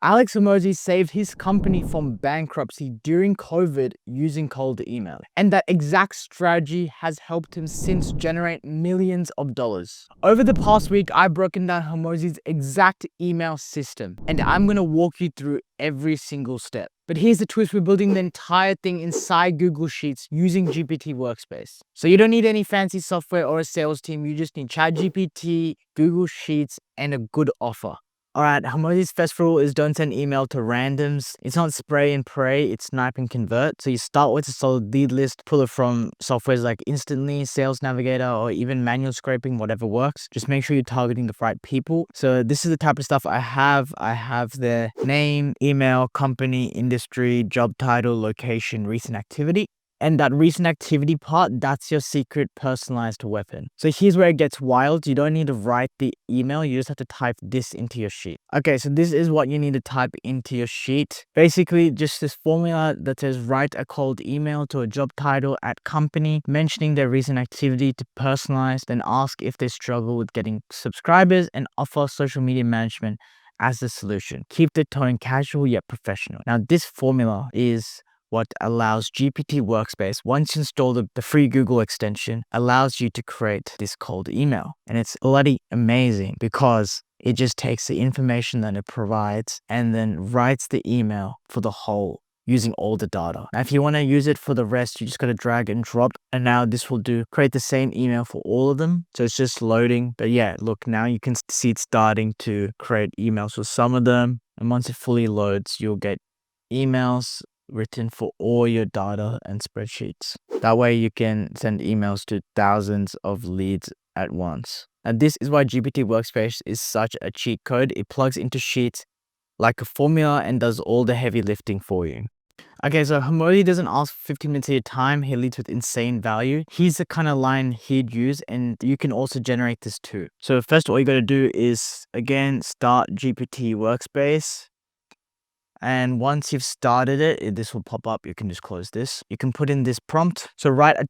Alex Hormozi saved his company from bankruptcy during COVID using cold email. And that exact strategy has helped him since generate millions of dollars. Over the past week, I've broken down Hormozi's exact email system, and I'm going to walk you through every single step. But here's the twist: we're building the entire thing inside Google Sheets using GPT Workspace. So you don't need any fancy software or a sales team. You just need ChatGPT, Google Sheets, and a good offer. Alright, Hormozi's first rule is don't send email to randoms. It's not spray and pray, it's snipe and convert. So you start with a solid lead list, pull it from softwares like Instantly, Sales Navigator, or even manual scraping, whatever works. Just make sure you're targeting the right people. So this is the type of stuff I have. I have their name, email, company, industry, job title, location, recent activity. And that recent activity part, that's your secret personalized weapon. So here's where it gets wild. You don't need to write the email. You just have to type this into your sheet. Okay, so this is what you need to type into your sheet. Basically, just this formula that says write a cold email to a job title at company, mentioning their recent activity to personalize, then ask if they struggle with getting subscribers and offer social media management as the solution. Keep the tone casual yet professional. Now, this formula is what allows GPT Workspace, once you install the free Google extension, allows you to create this cold email. And it's bloody amazing because it just takes the information that it provides and then writes the email for the whole using all the data. Now, if you want to use it for the rest, you just got to drag and drop. And now this will create the same email for all of them. So it's just loading. But yeah, look, now you can see it starting to create emails for some of them. And once it fully loads, you'll get emails written for all your data and spreadsheets. That way you can send emails to thousands of leads at once. And this is why GPT Workspace is such a cheat code. It plugs into Sheets like a formula and does all the heavy lifting for you. Okay, so Hormozi doesn't ask for 15 minutes of your time. He leads with insane value. Here's the kind of line he'd use, and you can also generate this too. So first, all you got to do is, again, start GPT Workspace. And once you've started it, this will pop up. You can just close this. You can put in this prompt. So write a